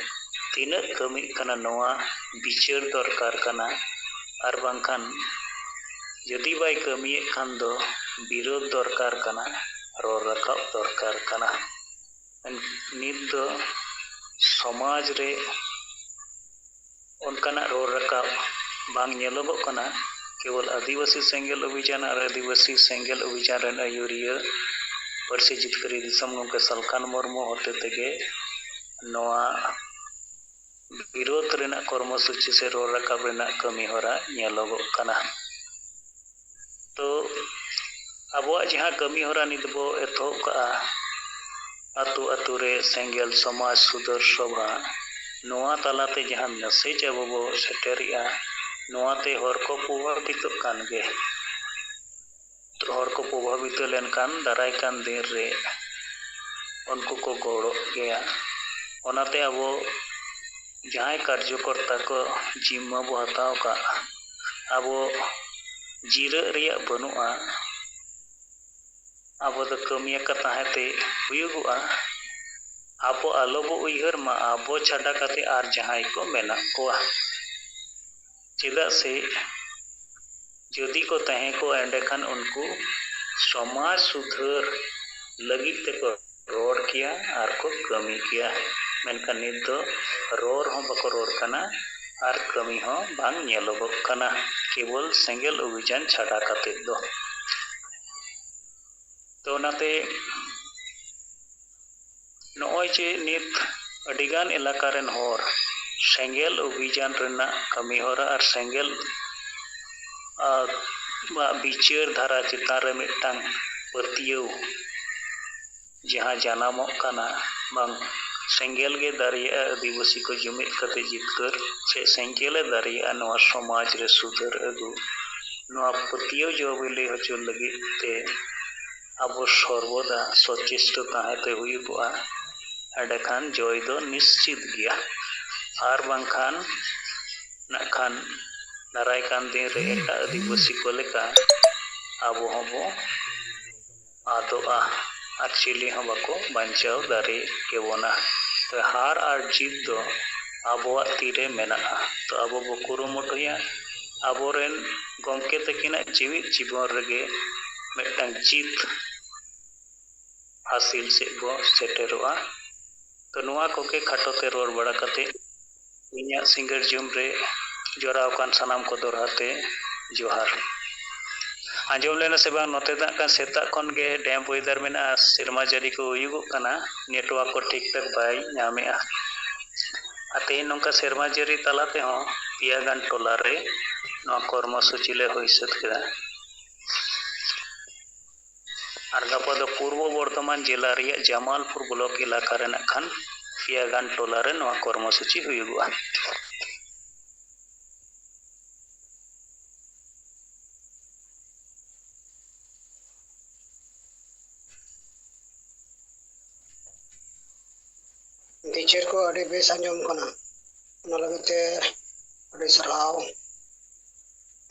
तीन कमी कना नोआ बिचार दरकार कना आर बांखान जदि बाय कमिये खान दो विरोध दरकार कना रोर रकाब दरकार कना नित दो समाज रे उनकाना रोर रकाब बांग नेलोगो कना केवल आदिवासी सेंगेल अभियान और आदिवासी सेंगेल अभियान रेन आयुरिया पार्सी जितकरी दिसम गमके सालखान मुर्मू होते तेगे नोआ विरोध रेना कर्मसूची से रोर रकाब रेना कमी होरा नेलोगो कना। तो अबो जहाँ कमी होरा नितबो एथोब का अतु अतु रे सेंगेल समाज सुधर सभा नोआ तलाते जहाँ मैसेज अबो बो सेटेरिया नोआते हर को प्रभावित कान गे तो हर को प्रभावित लेनकान दाराय कान दिन रे उनको को गौड़ो गया ओनाते अबो जहाँ कार्यकर्ता को जिम्मा बो हताव का अबो जीरा रिया बनुआ आबो द कमिया का ताहेते हुयुगुआ आबो आलोबो उइहर मा आबो छाडा काते आर जहां को मेना कोआ चेदा से जदि को तहे को एंडेखान उनको समाज सुधार लगित ते को रोड किया आर को कमी किया मेनका नित दो रोर हो बको रोर कना आर कमी हो बांग नेलोगो कना केवल सेंगेल अभियान छाडा काते दो। तो नाते नॉय चे नित अडिगान इलाका रेन होर सेंगेल अभियान रेना कमी होरा और सेंगेल विचार धारा चितान रे मिटांग पतियो जहाँ जानामो काना बांग सेंगेल गे दारिया आदिवासी को जुमित कते जितकर से सेंगेले दारिया नवा समाज रे सुधर अगु नवा पतियो जो बिले हचो लगी ते अबो सर्वदा सचेष्ट ताहेते हुयुगुआ एडेखान जय दो निश्चित गया आर बांखान नाखान दाराय कान दिन रे एटा आदिवासी को लेका आबो हबो आदोआ आर चिली हम बाको बांचाव दारे केबोना। तो हार आर जीत दो आबोआ तीरे मेना तो आबो बो कुरुमुटुया आबोरेन गमके तकिना जीवित जीवन रेगे मिटांग जीत हासिल से बो सेटेरोआ। तो नुआ कोके खाटोते रोड बड़ा कते इन्या सिंगर जुम रे जोराव कान सनाम को दोराते जोहार आंजम लेना से बांग नोते दा का सेता खन गे डैम वेदर मेना सिरमा जारी को हुयुगो कना नेटवर्क को ठीक ठाक बाय नामेआ आते नोंका सिरमा जारी तलाते हो पिया गान टोला रे नो कर्मसूची ले होइसत केदा और गापा दो पूर्व बर्धमान जिला रिया जमालपुर ब्लॉक इलाका रे नखान पिया गान टोला रे नो कर्मसूची हुयुगो। टीचर को अड़ी बेस आंजम कना ना लगते अड़ी सराव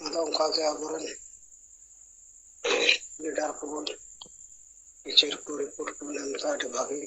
अदो उनका के आबरन लीडर को टीचर को रिपोर्ट को लेमता अड़ी भागी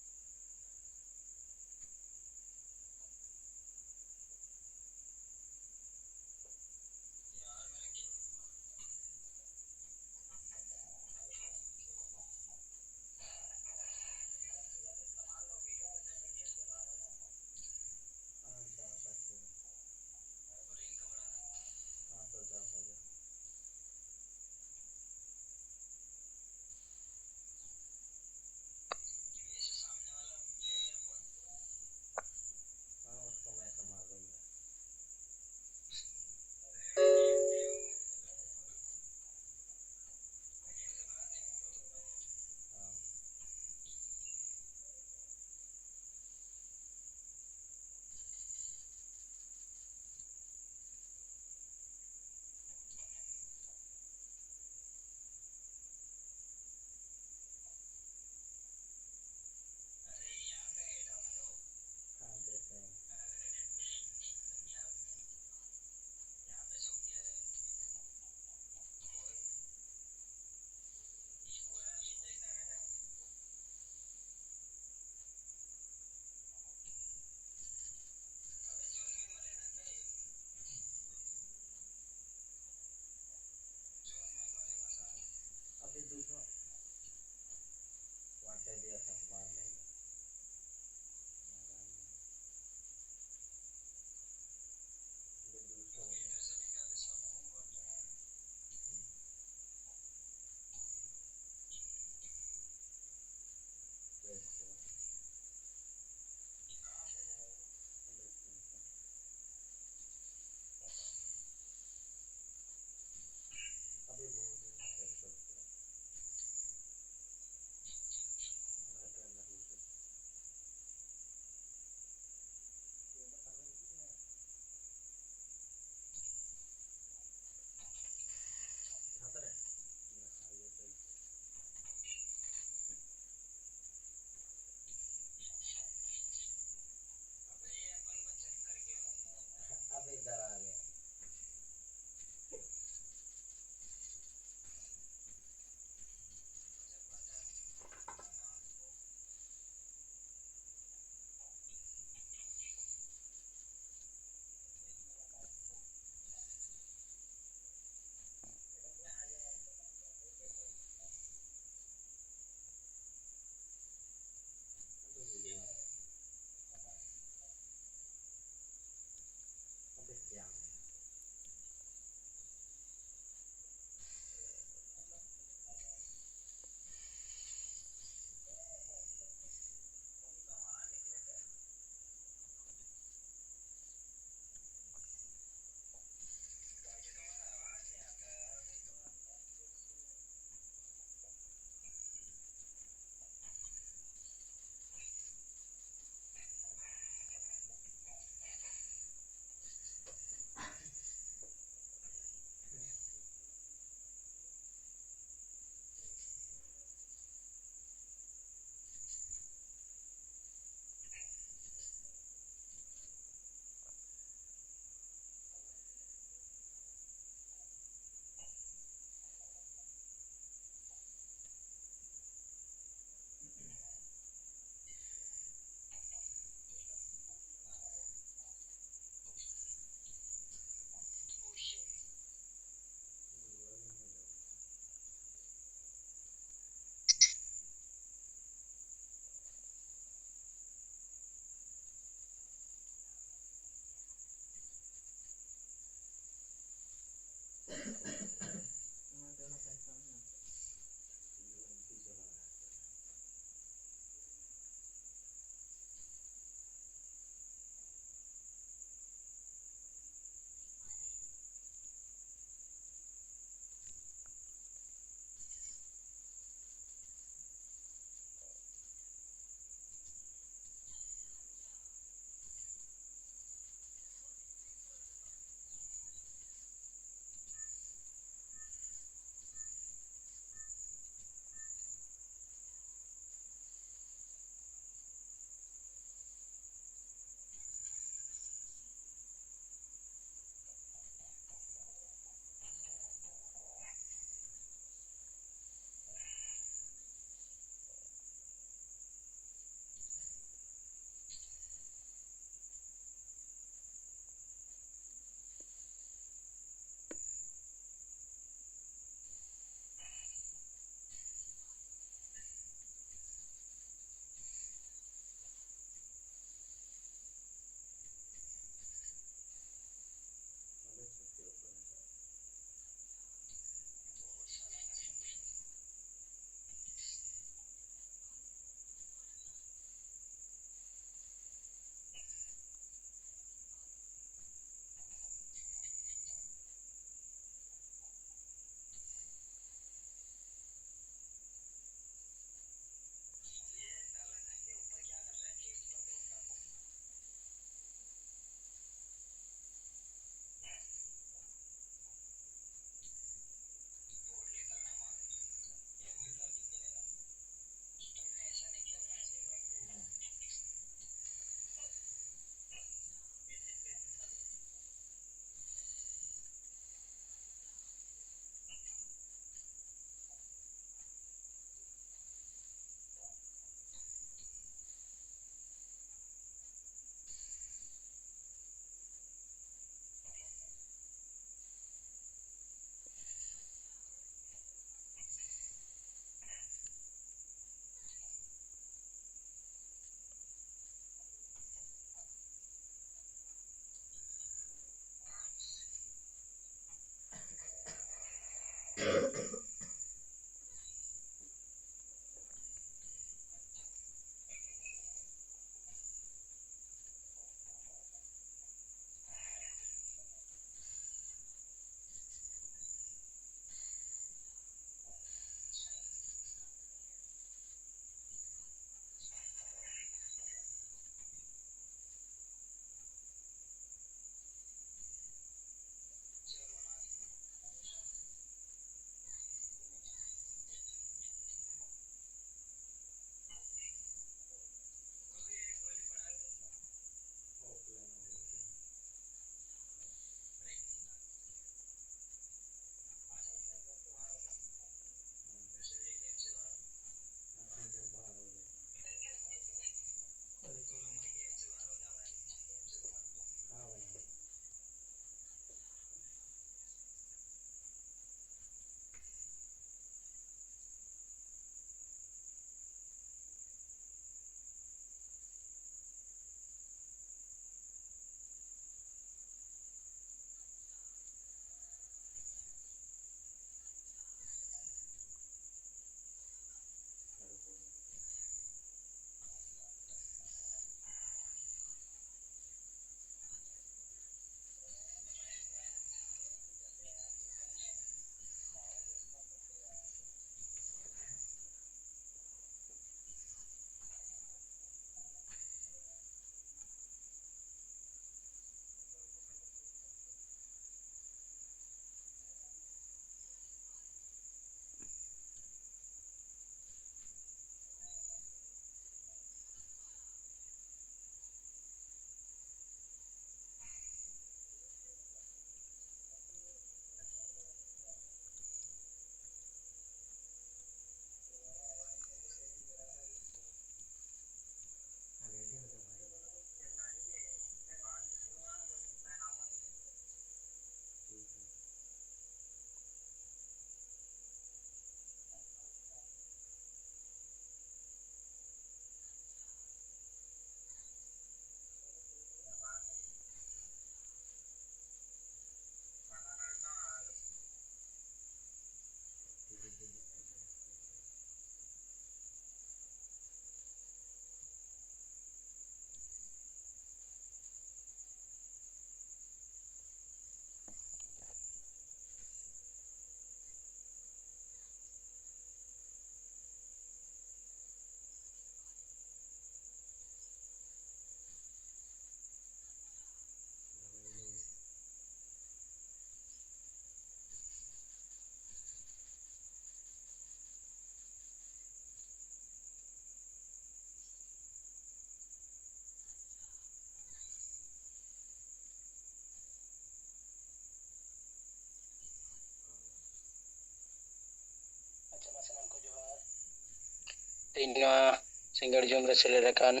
ᱛᱮᱦᱮᱧ ᱱᱚᱣᱟ ᱥᱤᱸᱜᱟᱹᱲ ᱡᱚᱢ ᱨᱮ ᱥᱮᱞᱮᱫ ᱟᱠᱟᱱ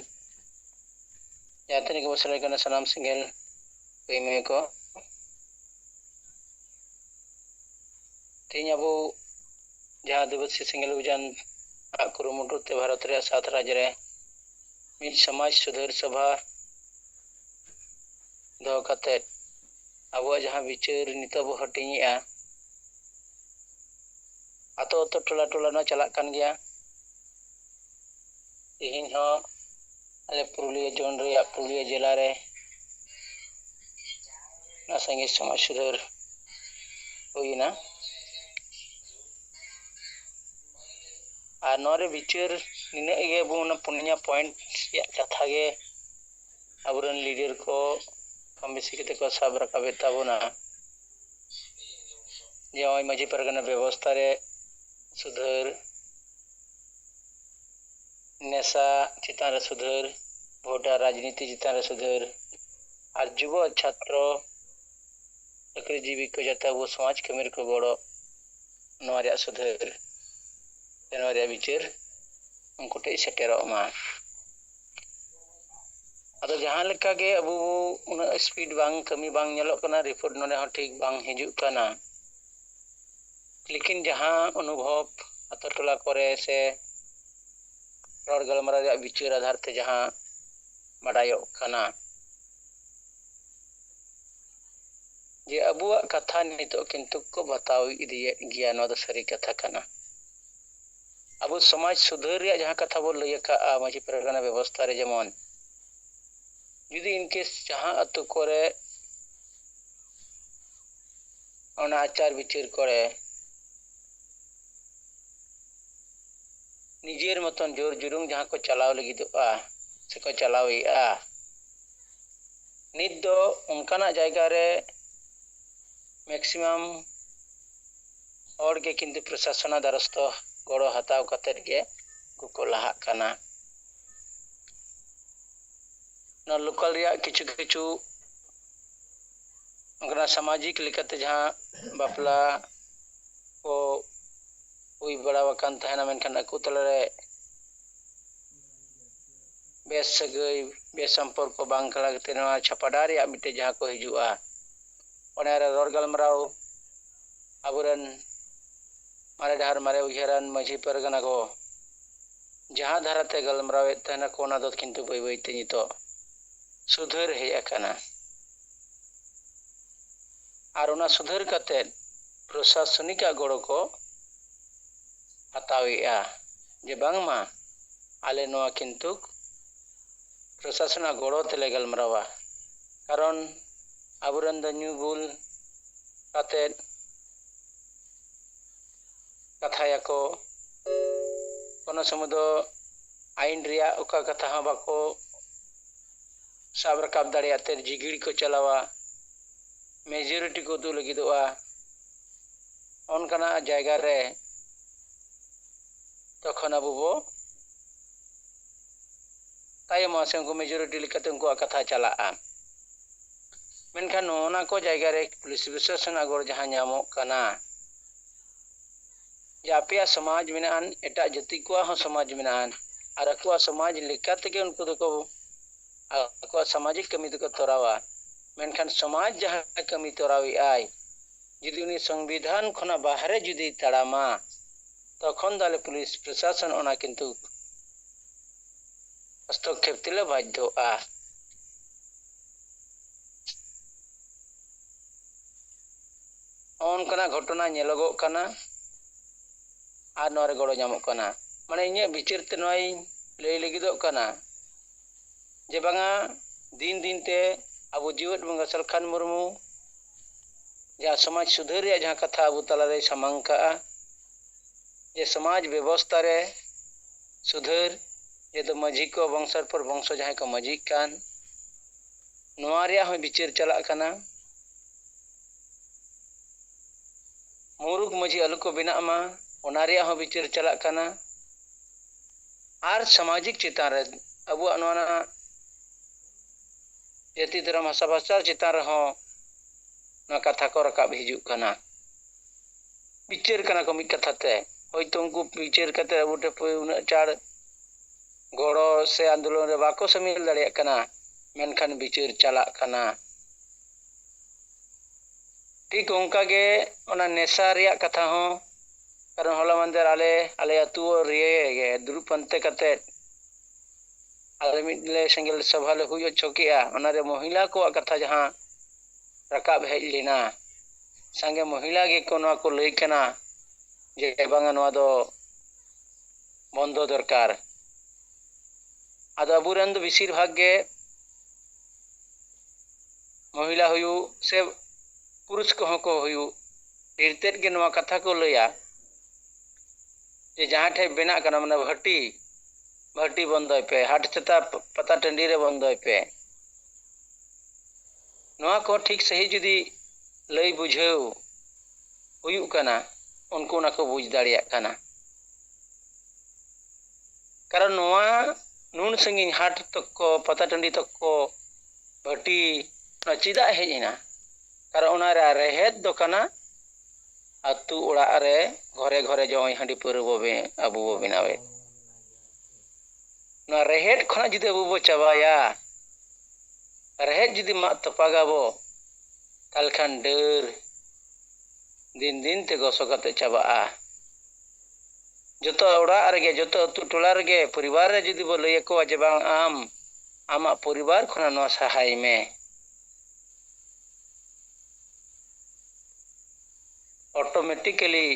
ᱡᱟᱦᱟᱸ ᱛᱤᱱᱟᱹᱜ ᱜᱮᱵᱚ ᱥᱮᱞᱮᱫ ᱟᱠᱟᱱᱟ ᱥᱟᱱᱟᱢ ᱥᱮᱸᱜᱮᱞ ᱯᱟᱹᱭᱢᱟᱹᱭ ᱠᱚ ᱛᱮᱦᱮᱧ ᱟᱵᱚ ᱡᱟᱦᱟᱸ ᱟᱹᱫᱤᱵᱟᱹᱥᱤ ᱥᱮᱸᱜᱮᱞ ᱚᱵᱷᱤᱡᱟᱱ ᱠᱩᱨᱩᱢᱩᱴᱩ ᱛᱮ ᱵᱷᱟᱨᱚᱛ ᱨᱮᱭᱟᱜ 7 ᱨᱟᱡᱽ ᱨᱮ ᱢᱤᱫ ᱥᱚᱢᱟᱡᱽ ᱥᱩᱫᱷᱟᱹᱨ ᱥᱚᱵᱷᱟ ᱫᱚᱦᱚ ᱠᱟᱛᱮᱫ ᱟᱵᱚᱣᱟᱜ ᱡᱟᱦᱟᱸ ᱵᱤᱪᱟᱹᱨ ᱱᱤᱛᱚᱜ ᱵᱚ ᱦᱟᱹᱴᱤᱧᱮᱜᱼᱟ ᱟᱛᱳ ᱟᱛᱳ ᱴᱚᱞᱟ ᱴᱚᱞᱟ ᱱᱚᱣᱟ ᱪᱟᱞᱟᱜ ᱠᱟᱱ ᱜᱮᱭᱟ ᱛᱮᱦᱮᱧ ᱦᱚᱸ ᱟᱞᱮ ᱯᱩᱨᱩᱞᱤᱭᱟᱹ ᱡᱳᱱ ᱨᱮᱭᱟᱜ ᱯᱩᱨᱩᱞᱤᱭᱟᱹ ᱡᱮᱞᱟ ᱨᱮ ᱱᱚᱣᱟ ᱥᱟᱸᱜᱮ ᱥᱚᱢᱟᱡᱽ ᱥᱩᱫᱷᱟᱹᱨ ᱦᱩᱭᱮᱱᱟ ᱟᱨ ᱱᱚᱣᱟ ᱨᱮ ᱵᱤᱪᱟᱹᱨ ᱱᱤᱱᱟᱹᱜ ᱜᱮ ᱟᱵᱚ ᱚᱱᱟ 4 ᱯᱚᱭᱮᱱᱴ ᱨᱮᱭᱟᱜ ᱠᱟᱛᱷᱟ ᱜᱮ ᱟᱵᱚᱨᱮᱱ ᱞᱤᱰᱟᱨ ᱠᱚ ᱠᱚᱢ ᱵᱮᱥᱤ ᱠᱟᱛᱮ ᱠᱚ ᱥᱟᱵ ᱨᱟᱠᱟᱵᱮᱫ ᱛᱟᱵᱚᱱᱟ ᱡᱮ ᱱᱚᱜᱼᱚᱭ ᱢᱟᱺᱡᱷᱤ ᱯᱟᱨᱜᱟᱱᱟ ᱵᱮᱵᱚᱥᱛᱷᱟ ᱨᱮ ᱥᱩᱫᱷᱟᱹᱨ नेशा चितान रे सुधार भोटार राजनीति चितान रे सुधार और युव छात्र चाकरी जीवी को जाता वो समाज कमी को गड़ो नवा रे सुधार नवा रे विचार उनको टे सेटेरो मा अदो जहां लेका गे अबू उना स्पीड बांग कमी बांग नेलो कना रिपोर्ट नने हो ठीक बांग हिजु कना लेकिन जहां अनुभव अतो टोला करे से रड़ गलमारा रे विचार आधार ते जहां बाडायो कना जे अबुआ कथा नितो किंतु को बताव इदिए गिया नो द सरी कथा कना अबु समाज सुधार रे जहां कथा बो लय का माजी परगना व्यवस्था रे जेमन यदि इनकेस जहां अतु करे ओना आचार विचार करे निजेर मतन जोर जुरुंग जहां को चलाव लगिदोआ से को चलावेआ नित दो उनकाना जायगा रे मैक्सिमम और के किंतु प्रशासन द्वारस्थ गड़ो हताव कतेर के को लाहा कना न लोकल रिया किछु किछु उनका सामाजिक लेकाते जहां बापला को हुई बड़ा वकान तहना मेनखान अकु तलरे बेस सगई बेस संपर्क बांग कला कते नवा छापाडा रिया मिटे जहां को हिजुआ ओने रे रड़ गलमराव अबुरन मारे डहार मारे उयहरान माझी परगना को जहां धाराते गलमराव तहना को ना दो किंतु बई बई ते नितो सुधार हे अकना और ओना सुधार कते प्रशासनिक गड़ो को हतावेआ जे बांगमा आले नवा किंतु प्रशासन गड़ो तेले गलमरावा कारण अबुरन द न्यू बुल कते कथाया को कोनो समय दो आईन रिया ओका कथा हा बाको साब रकाब दाड़ियाते जिगिड़ी को चलावा मेजॉरिटी को दु लगिदोआ ओनकाना जायगा रे तखन अबु बो तायमा से उनको मेजॉरिटी लिखते उनको कथा चलाआ मेनखान ओना को जायगा रे पुलिस प्रशासन अगर जहां ᱧᱟᱢᱚᱜ कना जे आपे समाज मेनान एटा जाति को हो समाज मेनान और अको समाज लेकाते के उनको दको अको सामाजिक कमी दको तोरावा मेनखान समाज जहां कमी तोरावी आय यदि उनी संविधान खना बाहरे जुदी तड़ामा तखन दाले पुलिस प्रशासन ओना किंतु हस्तक्षेप तिले बाध्यआ ओनकना घटना नेलगो कना और नोरे गड़ो ᱧᱟᱢᱚᱜ कना माने इnye विचार ते नोय लई लगिदो कना जे बांगा दिन दिन ते अबो जीवत बंगा सलखान मुर्मू जहां समाज सुधार रे जहां कथा अबो तला रे समांका जे समाज व्यवस्था रे सुधार जे तो माझी को वंशर पर वंश जहां को माझी कान नोआ रे हो विचार चला कना मुरुक माझी अलु को बिना मा ओना रे हो विचार चला कना आर सामाजिक चितान रे अबो अनवाना जाति धर्म भाषा भाषा चितान रे हो ना कथा को रकाब हिजु कना विचार कना को मिक कथा ते होयतो उनको विचार कते अबो टे उना चार गड़ो से आंदोलन रे बाको शामिल दाड़ियाग कना मेनखान बिचार चलाग कना ठीक उनका गे ओना नेशा रिया कथा हो कारण होला मंदिर आले अतु रिये गे दुरुब पंते कते आले मिडले सेंगेल सभा ले हुई चौकिया ओनारे महिला को कथा जहां रकाब हेज लेना संगे महिला गे को नवा को लई कना जे बांगा नवा दो बंदो दरकार आदो अबुरन दो बेसिर भाग गे महिला हुयु से पुरुष को हुयु ढेरतेद गे नवा कथा को लया जे जहां ठे बेना कना माने भट्टी बंदोय पे हाट चता पता टंडी रे बंदोय पे नवा को ठीक सही जुदी लई बुझेउ हुयु कना उनको ना को बुझ दाड़िया कना कारण नवा नुन संगिन हाट तक को पता टंडी तक को भट्टी ना चिदा हेजिना कारण ओना रे रेहेद दो कना अतु ओड़ा रे घरे घरे जय हांडी पुर अबु बो बनावे ना रेहेद खना जुदी अबु बो चाबाया रेहेद जुदी मा तपागाबो ताल खान डर दिन दिन ते गसो कते चाबाआ जतो ओड़ा रे जतो अतु टोला रे परिवार रे जुदी बो लय को जे बांग आमा परिवार खना नो सहाय में ऑटोमेटिकली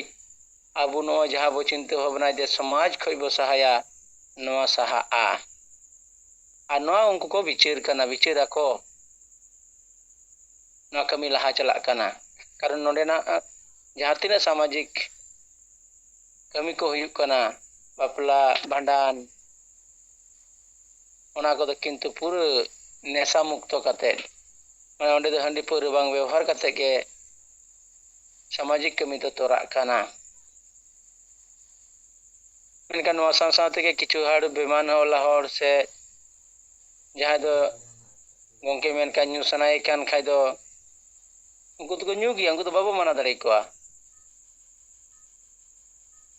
अब नो जहां बो चिंता भावना जे समाज खय बो सहाया नो सहा आ नो उनको को विचार कना विचार को नो कमी लहा चला कना कारण नोडेना जहां तिना सामाजिक कमी को हुयु कना बापला भांडान ओना को किंतु पूरा नेशा मुक्त कते माने ओंडे दो हंडी पूरा बांग व्यवहार कते के सामाजिक कमी तो तोरा कना मेनका नवा साथ के किछु हड़ बेमान होला हड़ से जहां दो गोंके मेनका न्यू सनाय कान खाय दो उनको तो न्यू गिया उनको तो बाबू मना दाड़े को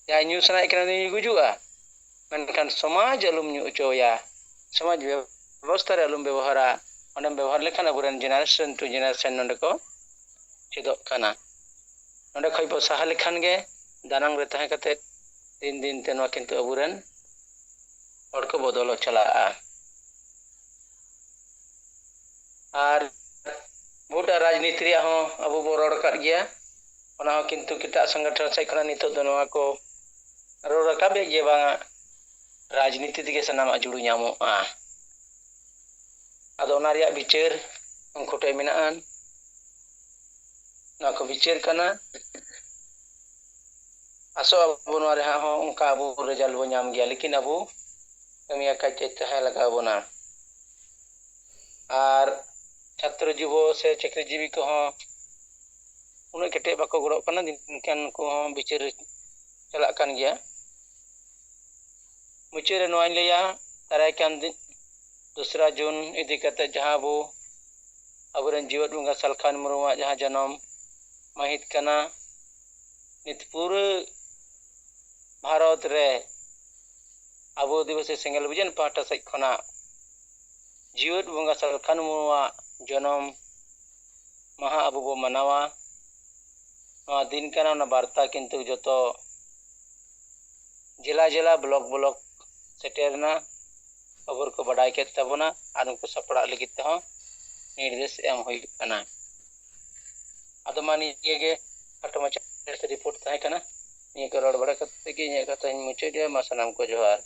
जहां न्यू सनाय कान न्यू गुजुआ मेनकान समाज अलुम न्यू चोया समाज व्यवस्था रे अलुम व्यवहारा ओंडे व्यवहार लेखान अबुरन जेनारेशन टू जेनारेशन नंडे को चेदो कना नंडे खय बो सहा लेखान गे दानांग रे तहे कते दिन दिन ते नो किंतु अबुरन और को बदलो चला और भोटा राजनीति रे हो अबु बो रोड कर गया ओना हो किंतु किटा संगठन से खना नितो दो नवा को रोड रकाबे गे बा राजनीति दिगे सनामा जुड़ू ᱧᱟᱢᱚᱜᱼᱟ आदो ओना रिया विचार उनको टे मेनान ना को विचार कना आसो अबु नवा रे हो उनका अबु रिजल्ट बो ᱧᱟᱢ गया लेकिन अबु कमिया काचे तहे लगा बोना और छात्र जीवो से चाकरीजीवी को हो उन केटे बाको गड़ो कना दिन को हो विचार चला कान गया मुचारे नोआ लिया ताराय कान दिन 2 जून इदी कते जहां अबु अबुरन जीवत बंगा सलखान मुरुआ जहां जन्म महित कना नित पूरे भारत रे अबु दिवसी सेंगल विजन पाटा से खना जीवत बंगा सलखान मुरुआ जन्म महा अबु बो मनावा नोआ दिन कना ना वार्ता किंतु जतो जिला जिला ब्लॉक ब्लॉक सेटेरना खबर को बढ़ाई के तबना और उनको सपड़ा लगी हो निर्देश एम हुई कना अदो मानी ये हटो मचा रिपोर्ट तहे कना ये को रोड बड़ा कते की ये कथा मुचे दे मा सलाम को जोहार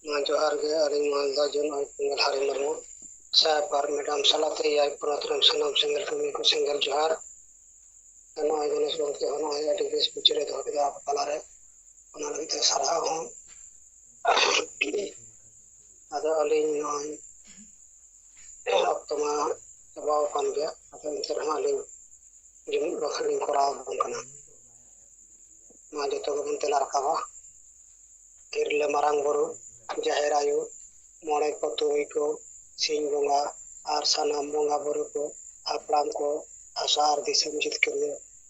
जोहार गे अलिंग मालदा जन पंगल हरि मुर्मू साहब और मैडम सलाते या पुरातन सनम सिंगल कमी को सिंगल जोहार नो गणेश गंके होनो है अडी बेस पुचरे धोके दा पलारे ओना लगिते सारा हूं आदो अलिंग नोय अक्तमा दबाव kan gया अतो इंतर मा अलिंग जिमित बखलिंग कोराव बंकना मा जतो गबन तेला रकाबा किरले मारांग बुरु जाहेर आयु मोड़े को तुई को सिंह बोंगा और सनाम बोंगा बुरु को अपराम को आसार दिसम जितकर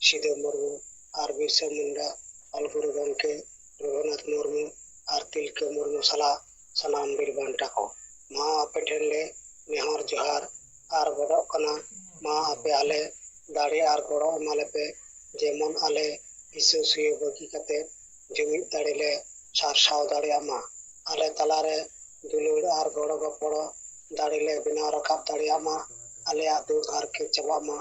सीधे मुर्मू और बिरसा मुंडा अलगुरु गंके रघुनाथ मुर्मू और तिलके मुर्मू सला सनाम बीर बांटा को माँ आपे ठेले नेहर जोहार और गोड़ो कना माँ आपे आले दाड़े और गोड़ो माले पे जेमन आले इसे सुये बगी कते जुमित दाड़े ले सारसाव दाड़े मा आले तलारे दुलुड़ और गोड़ो गपड़ो दाड़े ले बिना रकाब दाड़े मा आले आदू घर के चबा मा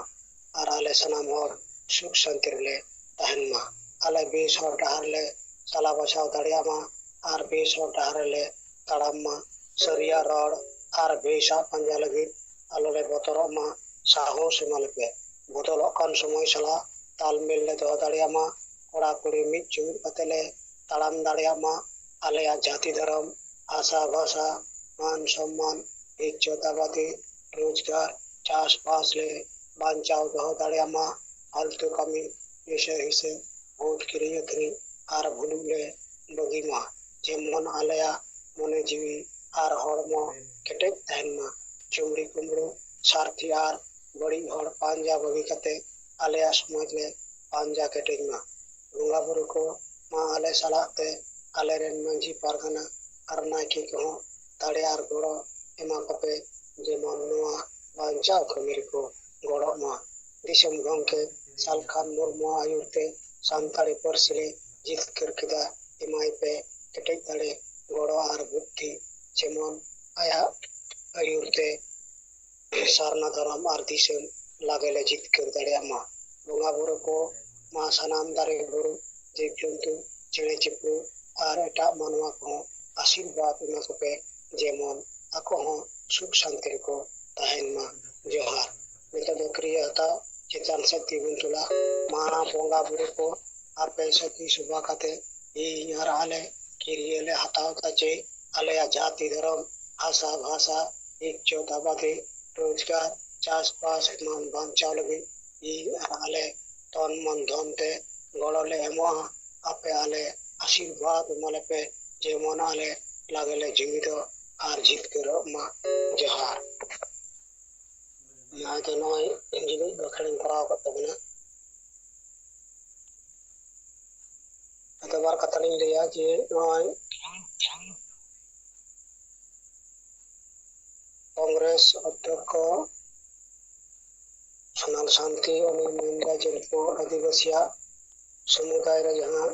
और आले सनाम और सुख शांति ले तहन मा आले बेस और डहार ले सला बचाव दाड़े मा और बेस और डहार ले तड़म मा सरिया रोड और बेसा पंजा लगी आलोले बतरो मा साहो सेमाल पे बदल कान समय सला तालमेल ले दो दाड़े मा कोड़ा कुड़ी मिट जुमित पतेले ताड़ाम दाड़े मा आले जाति धर्म आशा भाषा मान सम्मान इज्जताबादी रोजगार चाष पास ले बांचाव दो दाड़े मा फालतू कमी इसे हिसे वोट किरिय करी आर भुलु ले बगी मा जेमन आलेया मने जीवी आर हड़मो केटेज तहन मा चुमड़ी कुमड़ू सारथी आर बड़ी हड़ पांजा बगी कते आलेया समाज ले पांजा केटेज मा बोंगा बुरु को मा आले सलाते आले रेन मंजी पारगना आर नायके को दाड़े आर गोड़ो एमा कपे जेमन नोआ बांचाव खमीर को गोड़ो मा दिसम गंके सालखान मुर्मू आयुरते सांताड़ी परसिले जितकर किदा एमाई पे केटेज दाड़े गोड़ो आर बुद्धि जेमन आया आयुरते सारना धर्म और दिसम लागेले जितकर दाड़े मा बोंगा बुरु को मा सनाम दारे बुरु जीव जंतु चेणे चिपू और एटा मानवा को आशीर्वाद एमा कपे जेमन आको हो सुख शांति को तहन मा जोहार नितो दो क्रिया हता चितान शक्ति गुंतुला माना बोंगा बुरु को आपे सती सुबह कते ई यार आले किरिये ले हताव तचे आले जाति धर्म आशा भाषा इज्जताबादी रोजगार चाष पास मान बांचाव लगी ई आले तन मन धन ते गड़ले एमो आपे आले आशीर्वाद माले पे जेमन आले लागले जीवित और जीत करो मा जोहार ना तो नय इंजीनियर बखड़न कराव कतबना अतबार कतलिन लिया जे नय कांग्रेस अध्यक्ष सोनाल शांति और मुंडा जनपो आदिवासिया समुदाय रे जहां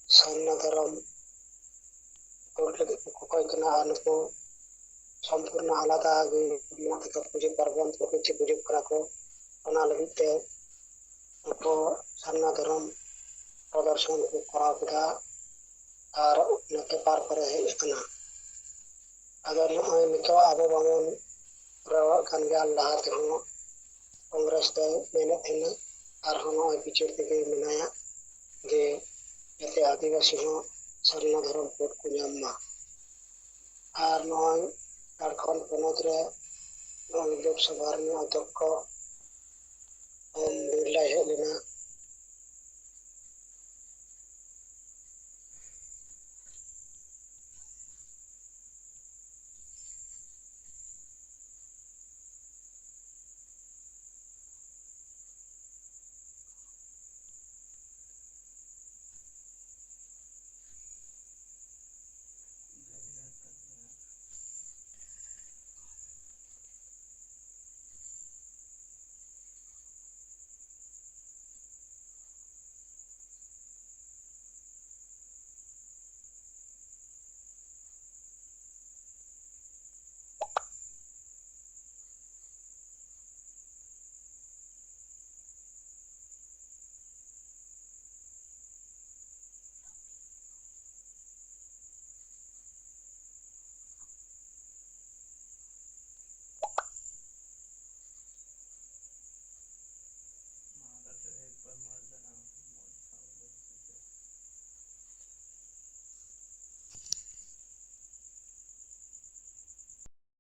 सामना धर्म कोकना अनको संपूर्ण आलादा माता पूजे पार्वण को पूजे करा को ओना लगिते उनको सामना धर्म प्रदर्शन को करा कदा और नते पार पर है इतना अगर नितो आबो बामन रवा kan gal lahat ho Congress दे मेहनत है और हम पिछड़ के मनाया जे जते आदिवासी हो सरना धर्म कोट को नामा और नय झारखंड पनत रे लोकसभा में अध्यक्ष ओम बिरला है लेना